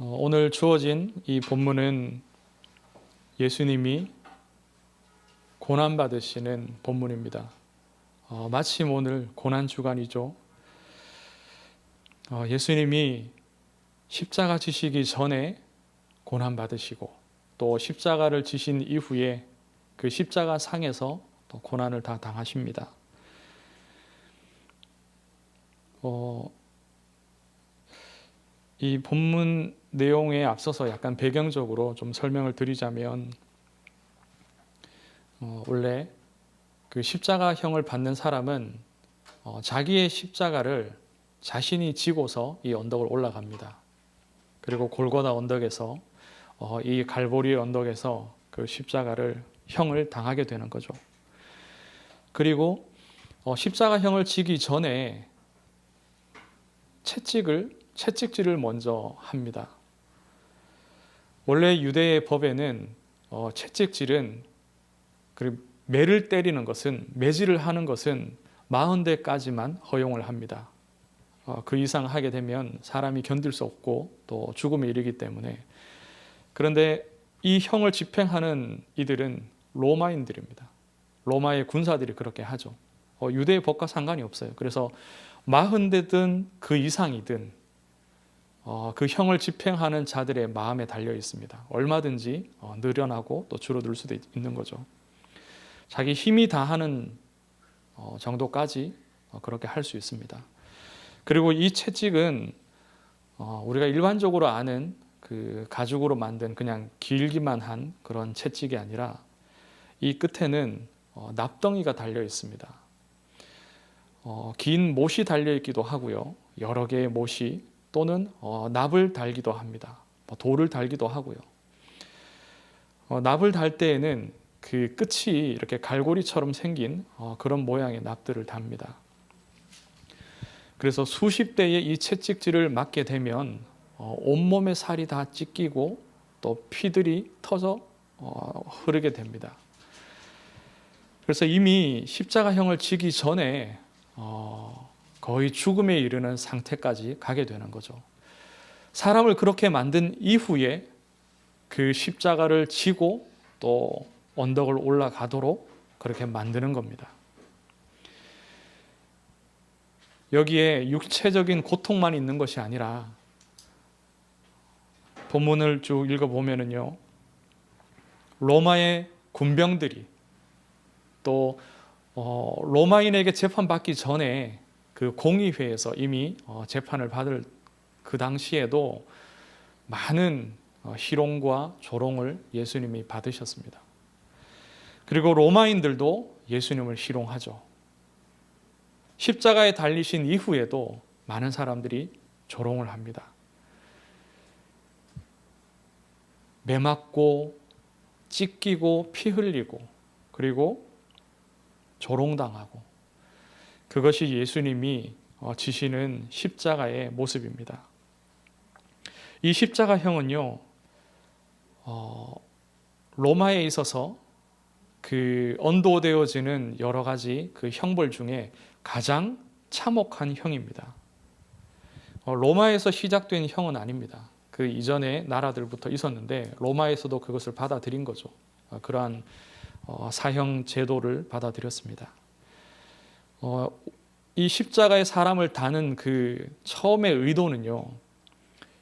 오늘 주어진 이 본문은 예수님이 고난받으시는 본문입니다. 마침 오늘 고난주간이죠. 예수님이 십자가 지시기 전에 고난받으시고 또 십자가를 지신 이후에 그 십자가 상에서 또 고난을 다 당하십니다. 이 본문 내용에 앞서서 약간 배경적으로 좀 설명을 드리자면 원래 그 십자가형을 받는 사람은 자기의 십자가를 자신이 지고서 이 언덕을 올라갑니다. 그리고 골고다 언덕에서 이 갈보리 언덕에서 그 십자가를 형을 당하게 되는 거죠. 그리고 십자가형을 지기 전에 채찍질을 먼저 합니다. 원래 유대의 법에는 채찍질은 매를 때리는 것은 매질을 하는 것은 40대까지만 허용을 합니다. 그 이상 하게 되면 사람이 견딜 수 없고 또 죽음에 이르기 때문에. 그런데 이 형을 집행하는 이들은 로마인들입니다. 로마의 군사들이 그렇게 하죠. 유대의 법과 상관이 없어요. 그래서 40대든 그 이상이든 그 형을 집행하는 자들의 마음에 달려 있습니다. 얼마든지 늘어나고 또 줄어들 수도 있는 거죠. 자기 힘이 다하는 정도까지 그렇게 할 수 있습니다. 그리고 이 채찍은 우리가 일반적으로 아는 그 가죽으로 만든 그냥 길기만 한 그런 채찍이 아니라 이 끝에는 납덩이가 달려 있습니다. 긴 못이 달려 있기도 하고요. 여러 개의 못이 또는 납을 달기도 합니다. 돌을 달기도 하고요. 납을 달 때에는 그 끝이 이렇게 갈고리처럼 생긴 그런 모양의 납들을 답니다. 그래서 수십 대의 이 채찍질을 맞게 되면 온몸의 살이 다 찢기고 또 피들이 터져 흐르게 됩니다. 그래서 이미 십자가형을 지기 전에 거의 죽음에 이르는 상태까지 가게 되는 거죠. 사람을 그렇게 만든 이후에 그 십자가를 지고 또 언덕을 올라가도록 그렇게 만드는 겁니다. 여기에 육체적인 고통만 있는 것이 아니라 본문을 쭉 읽어보면요, 로마의 군병들이 또 로마인에게 재판받기 전에 그 공의회에서 이미 재판을 받을 그 당시에도 많은 희롱과 조롱을 예수님이 받으셨습니다. 그리고 로마인들도 예수님을 희롱하죠. 십자가에 달리신 이후에도 많은 사람들이 조롱을 합니다. 매맞고 찢기고 피 흘리고 그리고 조롱당하고, 그것이 예수님이 지시는 십자가의 모습입니다. 이 십자가형은요, 로마에 있어서 그 언도되어지는 여러 가지 그 형벌 중에 가장 참혹한 형입니다. 로마에서 시작된 형은 아닙니다. 그 이전에 나라들부터 있었는데 로마에서도 그것을 받아들인 거죠. 그러한 사형 제도를 받아들였습니다. 이 십자가에 사람을 다는 그 처음의 의도는요,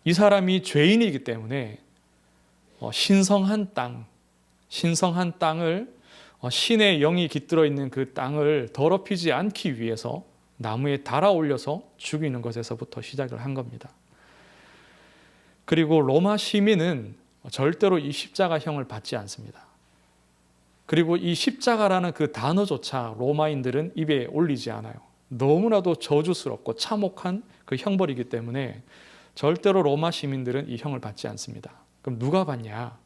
이 사람이 죄인이기 때문에 신성한 땅을 신의 영이 깃들어 있는 그 땅을 더럽히지 않기 위해서 나무에 달아 올려서 죽이는 것에서부터 시작을 한 겁니다. 그리고 로마 시민은 절대로 이 십자가형을 받지 않습니다. 그리고 이 십자가라는 그 단어조차 로마인들은 입에 올리지 않아요. 너무나도 저주스럽고 참혹한 그 형벌이기 때문에 절대로 로마 시민들은 이 형을 받지 않습니다. 그럼 누가 받냐?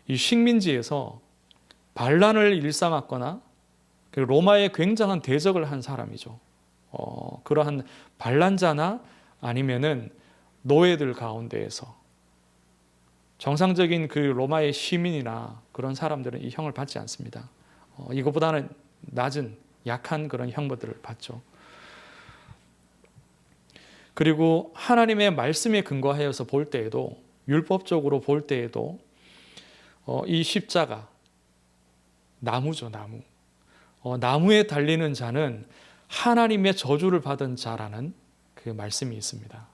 이 식민지에서 반란을 일삼았거나 로마에 굉장한 대적을 한 사람이죠. 그러한 반란자나 아니면은 노예들 가운데에서 정상적인 그 로마의 시민이나 그런 사람들은 이 형을 받지 않습니다. 이것보다는 낮은 약한 그런 형벌들을 받죠. 그리고 하나님의 말씀에 근거하여서 볼 때에도 율법적으로 볼 때에도 이 십자가, 나무죠, 나무. 나무에 달리는 자는 하나님의 저주를 받은 자라는 그 말씀이 있습니다.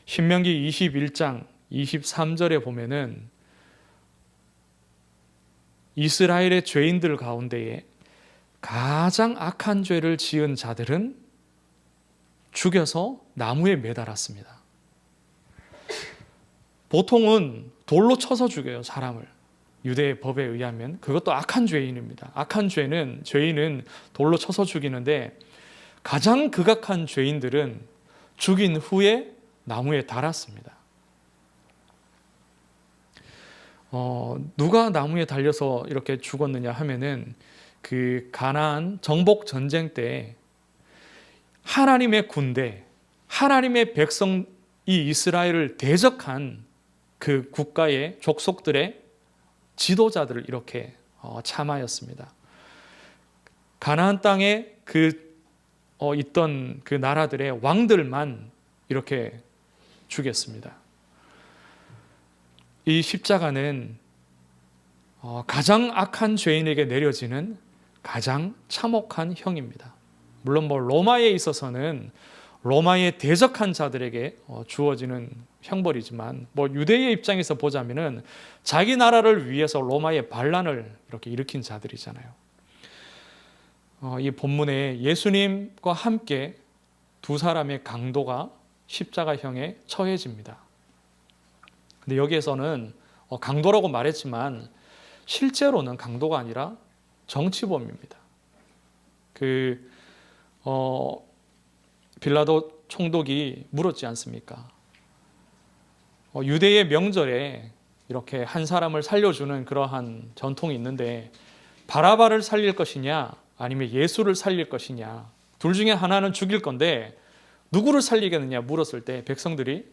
신명기 21장 23절에 보면은 이스라엘의 죄인들 가운데에 가장 악한 죄를 지은 자들은 죽여서 나무에 매달았습니다. 보통은 돌로 쳐서 죽여요, 사람을. 유대의 법에 의하면 그것도 악한 죄인입니다. 악한 죄인은 돌로 쳐서 죽이는데 가장 극악한 죄인들은 죽인 후에 나무에 달았습니다. 누가 나무에 달려서 이렇게 죽었느냐 하면은 그 가나안 정복 전쟁 때 하나님의 군대, 하나님의 백성 이 이스라엘을 대적한 그 국가의 족속들의 지도자들을 이렇게 참하였습니다. 가나안 땅에 있던 그 나라들의 왕들만 이렇게 죽였습니다. 이 십자가는 가장 악한 죄인에게 내려지는 가장 참혹한 형입니다. 물론 로마에 있어서는 로마에 대적한 자들에게 주어지는 형벌이지만 유대의 입장에서 보자면은 자기 나라를 위해서 로마의 반란을 이렇게 일으킨 자들이잖아요. 이 본문에 예수님과 함께 두 사람의 강도가 십자가형에 처해집니다. 근데 여기에서는 강도라고 말했지만 실제로는 강도가 아니라 정치범입니다. 빌라도 총독이 물었지 않습니까? 유대의 명절에 이렇게 한 사람을 살려주는 그러한 전통이 있는데 바라바를 살릴 것이냐 아니면 예수를 살릴 것이냐 둘 중에 하나는 죽일 건데 누구를 살리겠느냐 물었을 때 백성들이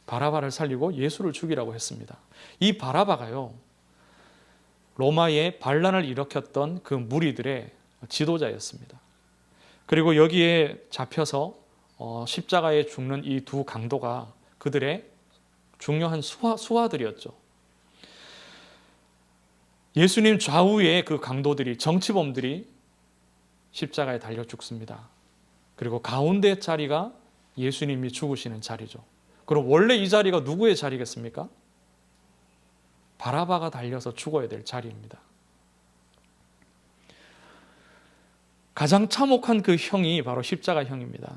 바라바를 살리고 예수를 죽이라고 했습니다. 이 바라바가요 로마의 반란을 일으켰던 그 무리들의 지도자였습니다. 그리고 여기에 잡혀서 십자가에 죽는 이 두 강도가 그들의 중요한 수하들이었죠. 예수님 좌우에 그 강도들이 정치범들이 십자가에 달려 죽습니다. 그리고 가운데 자리가 예수님이 죽으시는 자리죠. 그럼 원래 이 자리가 누구의 자리겠습니까? 바라바가 달려서 죽어야 될 자리입니다. 가장 참혹한 그 형이 바로 십자가형입니다.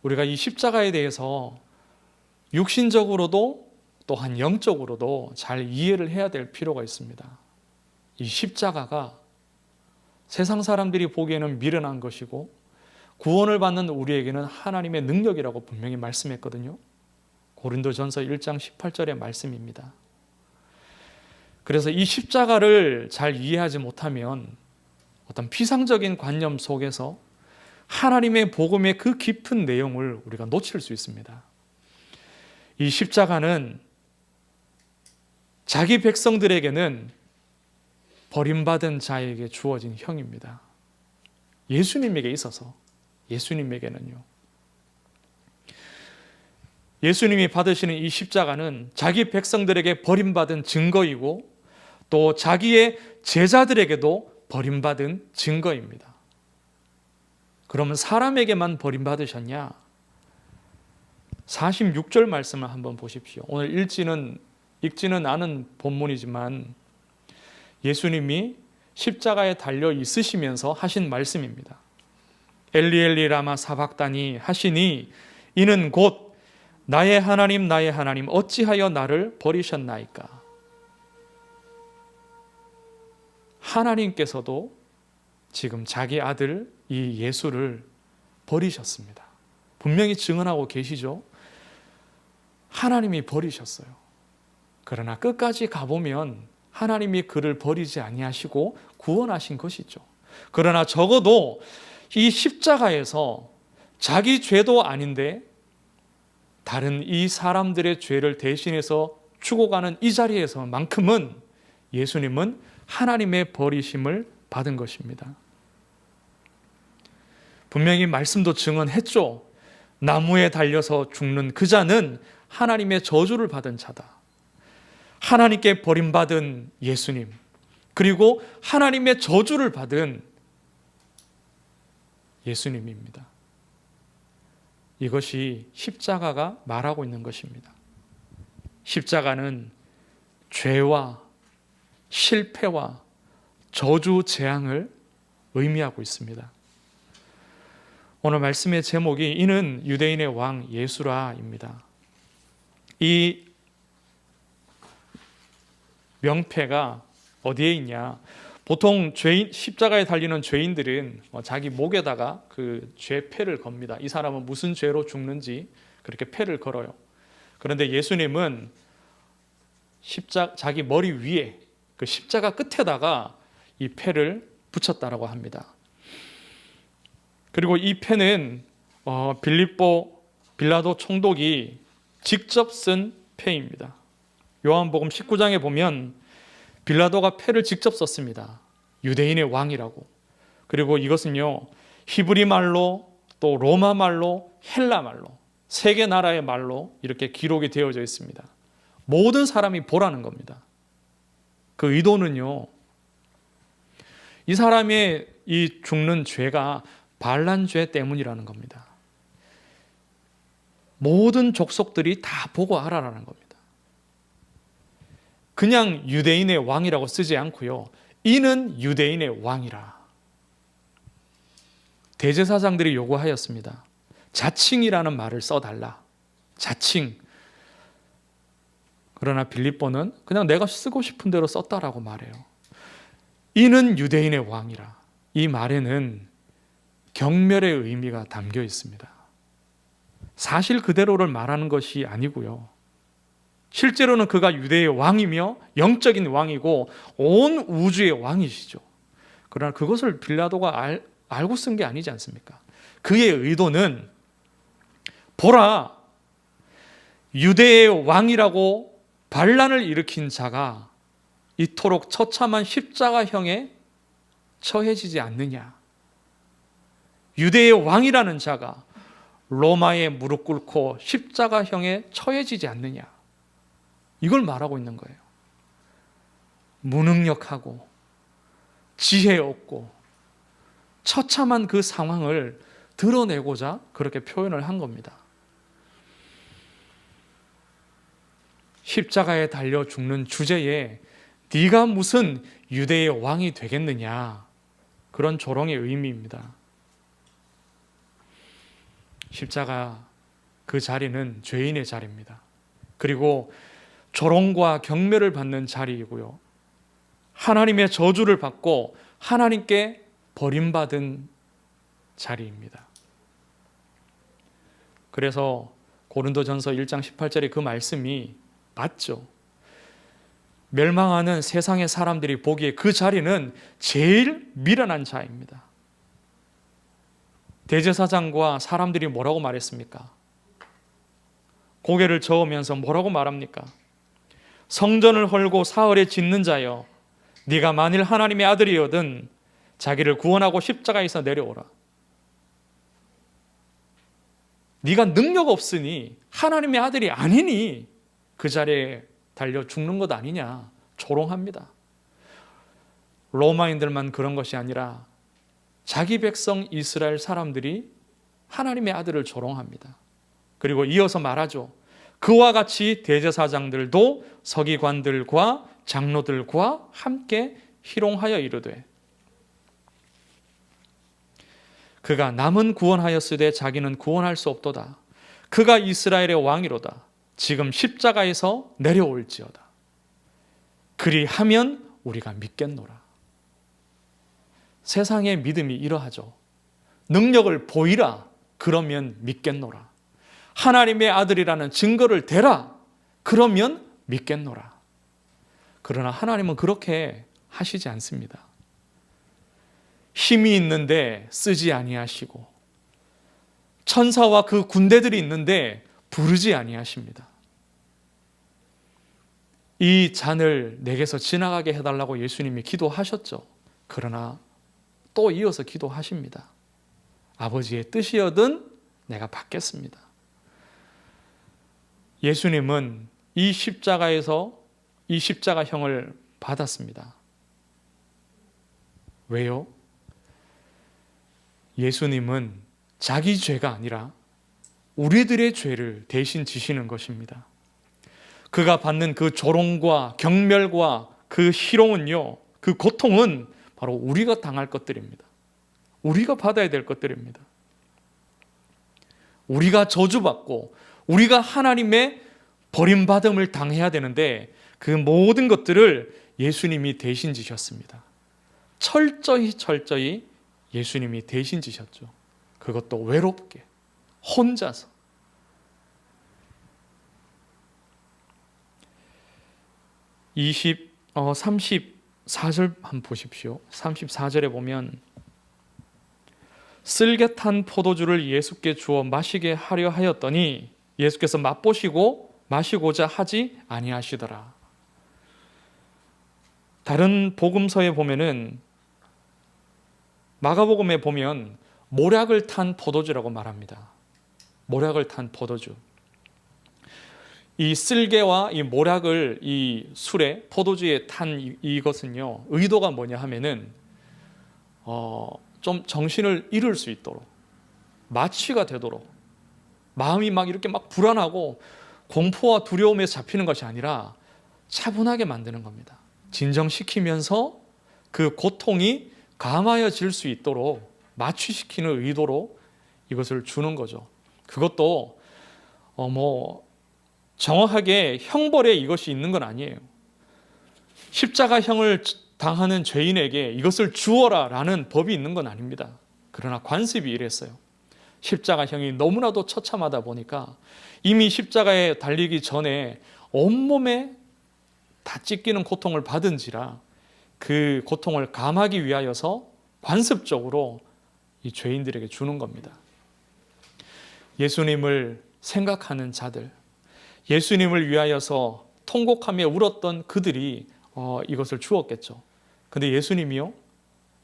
우리가 이 십자가에 대해서 육신적으로도 또한 영적으로도 잘 이해를 해야 될 필요가 있습니다. 이 십자가가 세상 사람들이 보기에는 미련한 것이고 구원을 받는 우리에게는 하나님의 능력이라고 분명히 말씀했거든요. 고린도전서 1장 18절의 말씀입니다. 그래서 이 십자가를 잘 이해하지 못하면 어떤 피상적인 관념 속에서 하나님의 복음의 그 깊은 내용을 우리가 놓칠 수 있습니다. 이 십자가는 자기 백성들에게는 버림받은 자에게 주어진 형입니다. 예수님에게 있어서 예수님에게는요. 예수님이 받으시는 이 십자가는 자기 백성들에게 버림받은 증거이고 또 자기의 제자들에게도 버림받은 증거입니다. 그러면 사람에게만 버림받으셨냐? 46절 말씀을 한번 보십시오. 오늘 읽지는 않은 본문이지만 예수님이 십자가에 달려 있으시면서 하신 말씀입니다. 엘리 엘리 라마 사박다니 하시니 이는 곧 나의 하나님 어찌하여 나를 버리셨나이까. 하나님께서도 지금 자기 아들 이 예수를 버리셨습니다. 분명히 증언하고 계시죠. 하나님이 버리셨어요. 그러나 끝까지 가보면 하나님이 그를 버리지 아니하시고 구원하신 것이죠. 그러나 적어도 이 십자가에서 자기 죄도 아닌데 다른 이 사람들의 죄를 대신해서 죽어가는 이 자리에서만큼은 예수님은 하나님의 버리심을 받은 것입니다. 분명히 말씀도 증언했죠. 나무에 달려서 죽는 그 자는 하나님의 저주를 받은 자다. 하나님께 버림받은 예수님, 그리고 하나님의 저주를 받은 예수님입니다. 이것이 십자가가 말하고 있는 것입니다. 십자가는 죄와 실패와 저주 재앙을 의미하고 있습니다. 오늘 말씀의 제목이 이는 유대인의 왕 예수라입니다. 이 명패가 어디에 있냐? 보통 십자가에 달리는 죄인들은 자기 목에다가 그 죄패를 겁니다. 이 사람은 무슨 죄로 죽는지 그렇게 패를 걸어요. 그런데 예수님은 자기 머리 위에 그 십자가 끝에다가 이 패를 붙였다라고 합니다. 그리고 이 패는 빌라도 총독이 직접 쓴 패입니다. 요한복음 19장에 보면 빌라도가 패를 직접 썼습니다. 유대인의 왕이라고. 그리고 이것은요, 히브리 말로 또 로마 말로 헬라 말로 세 개 나라의 말로 이렇게 기록이 되어져 있습니다. 모든 사람이 보라는 겁니다. 그 의도는요, 이 사람의 이 죽는 죄가 반란죄 때문이라는 겁니다. 모든 족속들이 다 보고 알아라는 겁니다. 그냥 유대인의 왕이라고 쓰지 않고요, 이는 유대인의 왕이라. 대제사장들이 요구하였습니다. 자칭이라는 말을 써달라. 자칭. 그러나 빌립보는 그냥 내가 쓰고 싶은 대로 썼다라고 말해요. 이는 유대인의 왕이라. 이 말에는 경멸의 의미가 담겨 있습니다. 사실 그대로를 말하는 것이 아니고요, 실제로는 그가 유대의 왕이며 영적인 왕이고 온 우주의 왕이시죠. 그러나 그것을 빌라도가 알고 쓴 게 아니지 않습니까? 그의 의도는 보라, 유대의 왕이라고 반란을 일으킨 자가 이토록 처참한 십자가형에 처해지지 않느냐. 유대의 왕이라는 자가 로마에 무릎 꿇고 십자가형에 처해지지 않느냐. 이걸 말하고 있는 거예요. 무능력하고 지혜 없고 처참한 그 상황을 드러내고자 그렇게 표현을 한 겁니다. 십자가에 달려 죽는 주제에 네가 무슨 유대의 왕이 되겠느냐, 그런 조롱의 의미입니다. 십자가 그 자리는 죄인의 자리입니다. 그리고 조롱과 경멸을 받는 자리이고요, 하나님의 저주를 받고 하나님께 버림받은 자리입니다. 그래서 고린도전서 1장 18절의 그 말씀이 맞죠. 멸망하는 세상의 사람들이 보기에 그 자리는 제일 미련한 자입니다. 대제사장과 사람들이 뭐라고 말했습니까? 고개를 저으면서 뭐라고 말합니까? 성전을 헐고 사흘에 짓는 자여, 네가 만일 하나님의 아들이거든 자기를 구원하고 십자가에서 내려오라. 네가 능력 없으니 하나님의 아들이 아니니 그 자리에 달려 죽는 것 아니냐, 조롱합니다. 로마인들만 그런 것이 아니라 자기 백성 이스라엘 사람들이 하나님의 아들을 조롱합니다. 그리고 이어서 말하죠. 그와 같이 대제사장들도 서기관들과 장로들과 함께 희롱하여 이르되 그가 남은 구원하였으되 자기는 구원할 수 없도다. 그가 이스라엘의 왕이로다. 지금 십자가에서 내려올지어다. 그리하면 우리가 믿겠노라. 세상의 믿음이 이러하죠. 능력을 보이라, 그러면 믿겠노라. 하나님의 아들이라는 증거를 대라, 그러면 믿겠노라. 그러나 하나님은 그렇게 하시지 않습니다. 힘이 있는데 쓰지 아니하시고 천사와 그 군대들이 있는데 부르지 아니하십니다. 이 잔을 내게서 지나가게 해달라고 예수님이 기도하셨죠. 그러나 또 이어서 기도하십니다. 아버지의 뜻이여든 내가 받겠습니다. 예수님은 이 십자가에서 이 십자가형을 받았습니다. 왜요? 예수님은 자기 죄가 아니라 우리들의 죄를 대신 지시는 것입니다. 그가 받는 그 조롱과 경멸과 그 희롱은요, 그 고통은 바로 우리가 당할 것들입니다. 우리가 받아야 될 것들입니다. 우리가 저주받고 우리가 하나님의 버림받음을 당해야 되는데 그 모든 것들을 예수님이 대신 지셨습니다. 철저히 예수님이 대신 지셨죠. 그것도 외롭게 혼자서. 34절 한번 보십시오. 34절에 보면 쓸개 탄 포도주를 예수께 주어 마시게 하려 하였더니 예수께서 맛보시고 마시고자 하지 아니하시더라. 다른 복음서에 보면은 마가복음에 보면 모략을 탄 포도주라고 말합니다. 모략을 탄 포도주. 이 쓸개와 이 모략을 이 술에 포도주에 탄 이것은요, 의도가 뭐냐 하면은 좀 정신을 잃을 수 있도록, 마취가 되도록, 마음이 막 이렇게 막 불안하고 공포와 두려움에 잡히는 것이 아니라 차분하게 만드는 겁니다. 진정시키면서 그 고통이 강화해질 수 있도록 마취시키는 의도로 이것을 주는 거죠. 그것도 정확하게 형벌에 이것이 있는 건 아니에요. 십자가형을 당하는 죄인에게 이것을 주어라 라는 법이 있는 건 아닙니다. 그러나 관습이 이랬어요. 십자가형이 너무나도 처참하다 보니까 이미 십자가에 달리기 전에 온몸에 다 찢기는 고통을 받은지라 그 고통을 감하기 위하여서 관습적으로 이 죄인들에게 주는 겁니다. 예수님을 생각하는 자들, 예수님을 위하여서 통곡하며 울었던 그들이 이것을 주었겠죠. 근데 예수님이요,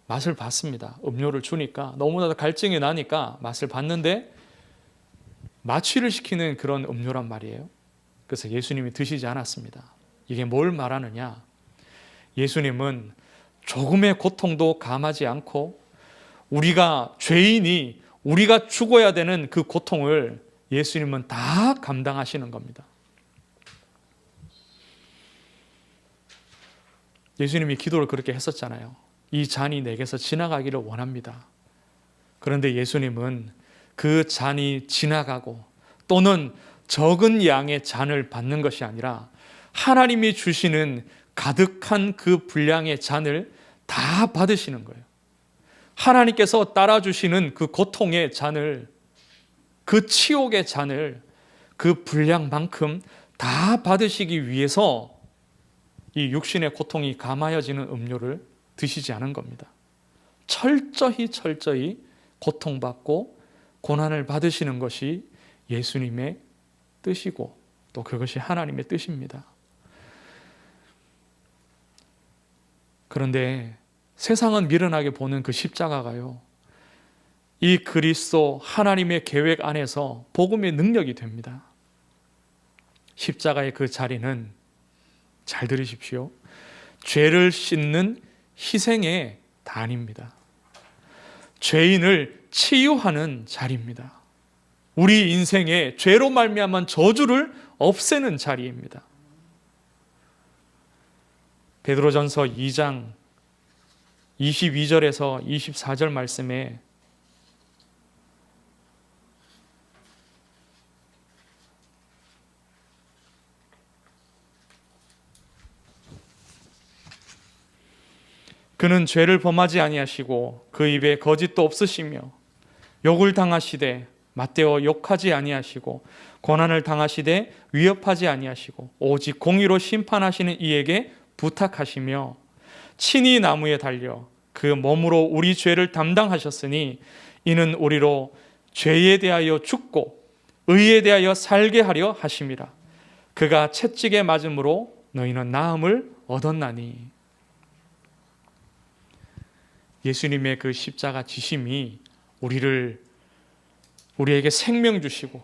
맛을 봤습니다. 음료를 주니까 너무나도 갈증이 나니까 맛을 봤는데 마취를 시키는 그런 음료란 말이에요. 그래서 예수님이 드시지 않았습니다. 이게 뭘 말하느냐? 예수님은 조금의 고통도 감하지 않고 우리가 죄인이 우리가 죽어야 되는 그 고통을 예수님은 다 감당하시는 겁니다. 예수님이 기도를 그렇게 했었잖아요. 이 잔이 내게서 지나가기를 원합니다. 그런데 예수님은 그 잔이 지나가고 또는 적은 양의 잔을 받는 것이 아니라 하나님이 주시는 가득한 그 분량의 잔을 다 받으시는 거예요. 하나님께서 따라주시는 그 고통의 잔을, 그 치욕의 잔을 그 분량만큼 다 받으시기 위해서 이 육신의 고통이 감하여지는 음료를 드시지 않은 겁니다. 철저히 고통받고 고난을 받으시는 것이 예수님의 뜻이고 또 그것이 하나님의 뜻입니다. 그런데 세상은 미련하게 보는 그 십자가가요, 이 그리스도 하나님의 계획 안에서 복음의 능력이 됩니다. 십자가의 그 자리는, 잘 들으십시오, 죄를 씻는 희생의 단입니다. 죄인을 치유하는 자리입니다. 우리 인생에 죄로 말미암은 저주를 없애는 자리입니다. 베드로전서 2장 22절에서 24절 말씀에 그는 죄를 범하지 아니하시고 그 입에 거짓도 없으시며 욕을 당하시되 맞대어 욕하지 아니하시고 고난을 당하시되 위협하지 아니하시고 오직 공의로 심판하시는 이에게 부탁하시며 친히 나무에 달려 그 몸으로 우리 죄를 담당하셨으니 이는 우리로 죄에 대하여 죽고 의에 대하여 살게 하려 하심이라. 그가 채찍에 맞음으로 너희는 나음을 얻었나니. 예수님의 그 십자가 지심이 우리를 우리에게 생명 주시고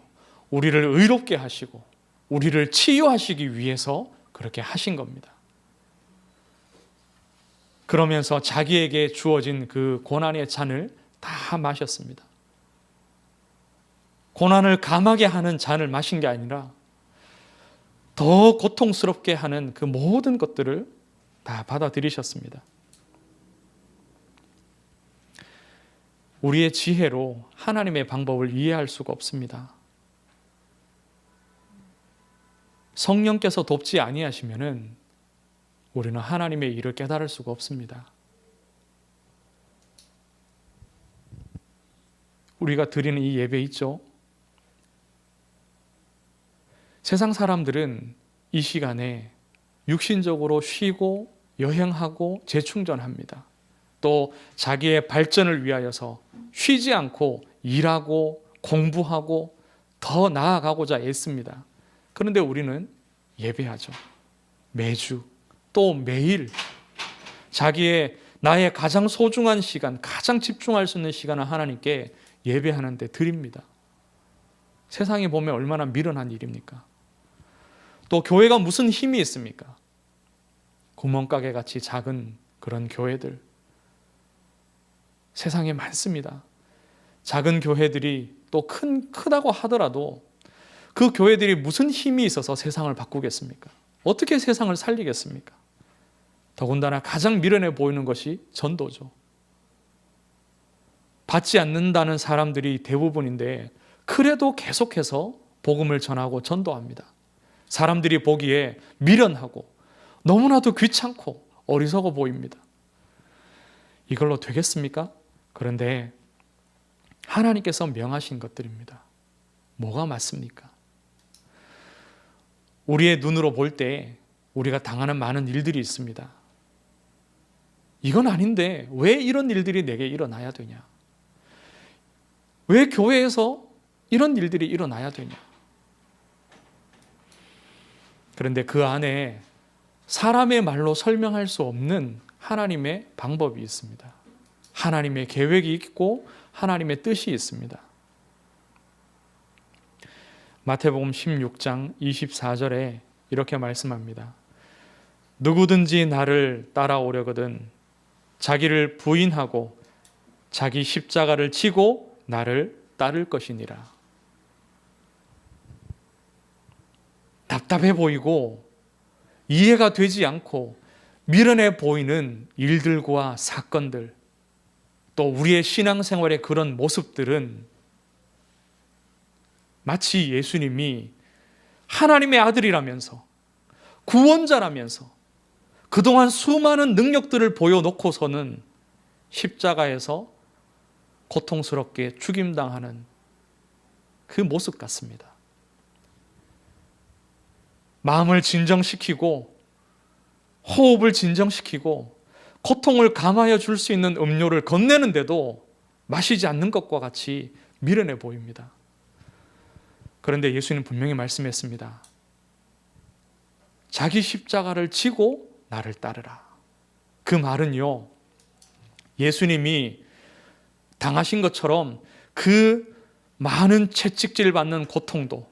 우리를 의롭게 하시고 우리를 치유하시기 위해서 그렇게 하신 겁니다. 그러면서 자기에게 주어진 그 고난의 잔을 다 마셨습니다. 고난을 감하게 하는 잔을 마신 게 아니라 더 고통스럽게 하는 그 모든 것들을 다 받아들이셨습니다. 우리의 지혜로 하나님의 방법을 이해할 수가 없습니다. 성령께서 돕지 아니하시면은 우리는 하나님의 일을 깨달을 수가 없습니다. 우리가 드리는 이 예배 있죠? 세상 사람들은 이 시간에 육신적으로 쉬고 여행하고 재충전합니다. 또 자기의 발전을 위하여서 쉬지 않고 일하고 공부하고 더 나아가고자 애씁니다. 그런데 우리는 예배하죠. 매주 또 매일 자기의 나의 가장 소중한 시간, 가장 집중할 수 있는 시간을 하나님께 예배하는 데 드립니다. 세상에 보면 얼마나 미련한 일입니까? 또 교회가 무슨 힘이 있습니까? 구멍가게 같이 작은 그런 교회들 세상에 많습니다. 작은 교회들이 또 크다고 하더라도 그 교회들이 무슨 힘이 있어서 세상을 바꾸겠습니까? 어떻게 세상을 살리겠습니까? 더군다나 가장 미련해 보이는 것이 전도죠. 받지 않는다는 사람들이 대부분인데 그래도 계속해서 복음을 전하고 전도합니다. 사람들이 보기에 미련하고 너무나도 귀찮고 어리석어 보입니다. 이걸로 되겠습니까? 그런데 하나님께서 명하신 것들입니다. 뭐가 맞습니까? 우리의 눈으로 볼 때 우리가 당하는 많은 일들이 있습니다. 이건 아닌데 왜 이런 일들이 내게 일어나야 되냐? 왜 교회에서 이런 일들이 일어나야 되냐? 그런데 그 안에 사람의 말로 설명할 수 없는 하나님의 방법이 있습니다. 하나님의 계획이 있고 하나님의 뜻이 있습니다. 마태복음 16장 24절에 이렇게 말씀합니다. 누구든지 나를 따라오려거든 자기를 부인하고 자기 십자가를 지고 나를 따를 것이니라. 답답해 보이고 이해가 되지 않고 미련해 보이는 일들과 사건들, 또 우리의 신앙생활의 그런 모습들은 마치 예수님이 하나님의 아들이라면서 구원자라면서 그동안 수많은 능력들을 보여놓고서는 십자가에서 고통스럽게 죽임당하는 그 모습 같습니다. 마음을 진정시키고 호흡을 진정시키고 고통을 감하여 줄 수 있는 음료를 건네는데도 마시지 않는 것과 같이 미련해 보입니다. 그런데 예수님 분명히 말씀했습니다. 자기 십자가를 지고 나를 따르라. 그 말은요, 예수님이 당하신 것처럼 그 많은 채찍질 받는 고통도,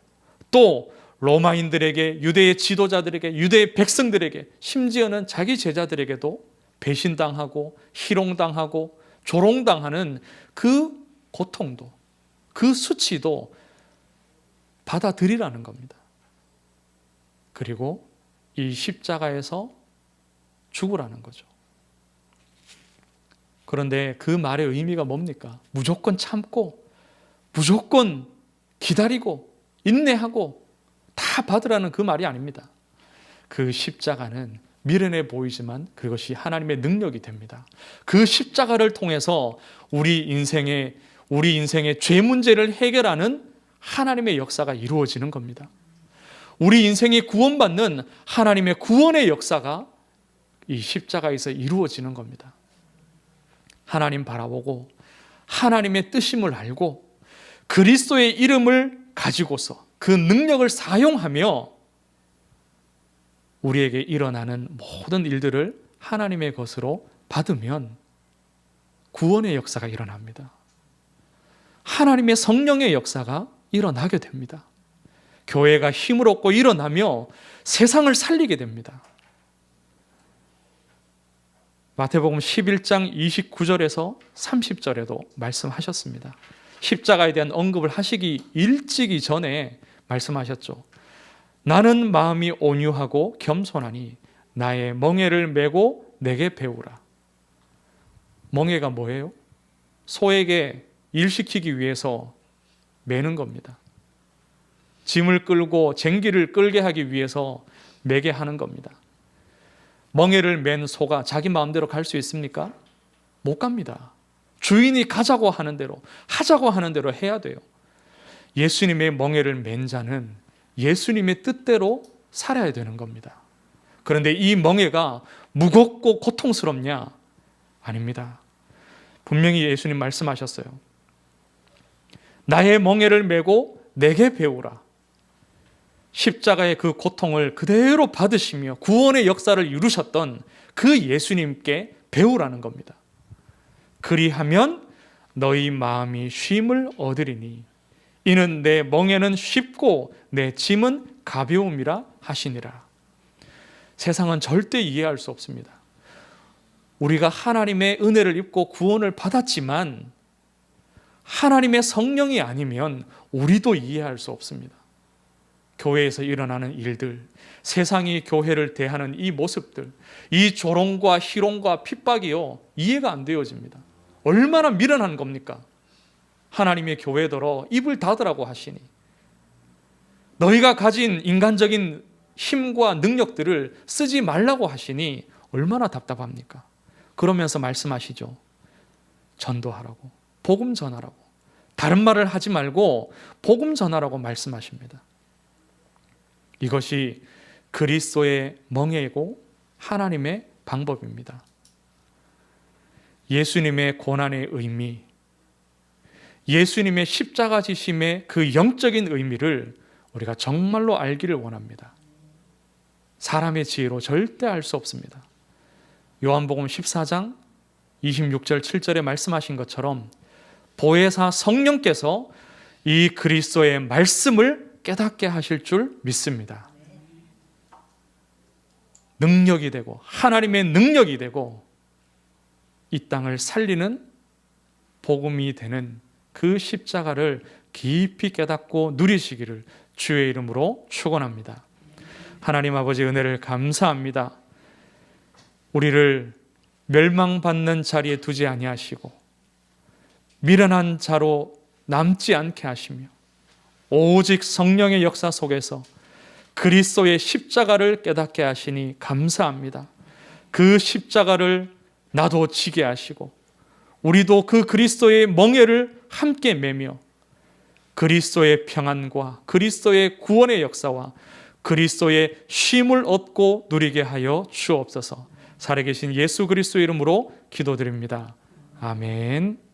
또 로마인들에게, 유대의 지도자들에게, 유대의 백성들에게, 심지어는 자기 제자들에게도 배신당하고 희롱당하고 조롱당하는 그 고통도, 그 수치도 받아들이라는 겁니다. 그리고 이 십자가에서 죽으라는 거죠. 그런데 그 말의 의미가 뭡니까? 무조건 참고, 무조건 기다리고, 인내하고 다 받으라는 그 말이 아닙니다. 그 십자가는 미련해 보이지만 그것이 하나님의 능력이 됩니다. 그 십자가를 통해서 우리 인생의 죄 문제를 해결하는 하나님의 역사가 이루어지는 겁니다. 우리 인생이 구원받는 하나님의 구원의 역사가 이 십자가에서 이루어지는 겁니다. 하나님 바라보고 하나님의 뜻임을 알고 그리스도의 이름을 가지고서 그 능력을 사용하며 우리에게 일어나는 모든 일들을 하나님의 것으로 받으면 구원의 역사가 일어납니다. 하나님의 성령의 역사가 일어나게 됩니다. 교회가 힘을 얻고 일어나며 세상을 살리게 됩니다. 마태복음 11장 29절에서 30절에도 말씀하셨습니다. 십자가에 대한 언급을 하시기 일찍이 전에 말씀하셨죠. 나는 마음이 온유하고 겸손하니 나의 멍에를 메고 내게 배우라. 멍에가 뭐예요? 소에게 일 시키기 위해서 매는 겁니다. 짐을 끌고 쟁기를 끌게 하기 위해서 매게 하는 겁니다. 멍에를 맨 소가 자기 마음대로 갈 수 있습니까? 못 갑니다. 주인이 가자고 하는 대로, 하자고 하는 대로 해야 돼요. 예수님의 멍에를 맨 자는 예수님의 뜻대로 살아야 되는 겁니다. 그런데 이 멍에가 무겁고 고통스럽냐? 아닙니다. 분명히 예수님 말씀하셨어요. 나의 멍에를 메고 내게 배우라. 십자가의 그 고통을 그대로 받으시며 구원의 역사를 이루셨던 그 예수님께 배우라는 겁니다. 그리하면 너희 마음이 쉼을 얻으리니 이는 내 멍에는 쉽고 내 짐은 가벼움이라 하시니라. 세상은 절대 이해할 수 없습니다. 우리가 하나님의 은혜를 입고 구원을 받았지만 하나님의 성령이 아니면 우리도 이해할 수 없습니다. 교회에서 일어나는 일들, 세상이 교회를 대하는 이 모습들, 이 조롱과 희롱과 핍박이요, 이해가 안 되어집니다. 얼마나 미련한 겁니까? 하나님의 교회더러 입을 닫으라고 하시니 너희가 가진 인간적인 힘과 능력들을 쓰지 말라고 하시니 얼마나 답답합니까? 그러면서 말씀하시죠. 전도하라고, 복음 전하라고, 다른 말을 하지 말고 복음 전하라고 말씀하십니다. 이것이 그리스도의 멍에이고 하나님의 방법입니다. 예수님의 고난의 의미, 예수님의 십자가 지심의 그 영적인 의미를 우리가 정말로 알기를 원합니다. 사람의 지혜로 절대 알 수 없습니다. 요한복음 14장 26절 7절에 말씀하신 것처럼 보혜사 성령께서 이 그리스도의 말씀을 깨닫게 하실 줄 믿습니다. 능력이 되고 하나님의 능력이 되고 이 땅을 살리는 복음이 되는 그 십자가를 깊이 깨닫고 누리시기를 주의 이름으로 축원합니다. 하나님 아버지 은혜를 감사합니다. 우리를 멸망받는 자리에 두지 아니하시고 미련한 자로 남지 않게 하시며 오직 성령의 역사 속에서 그리스도의 십자가를 깨닫게 하시니 감사합니다. 그 십자가를 나도 지게 하시고 우리도 그 그리스도의 멍에를 함께 매며 그리스도의 평안과 그리스도의 구원의 역사와 그리스도의 쉼을 얻고 누리게 하여 주옵소서. 살아계신 예수 그리스도 이름으로 기도드립니다. 아멘.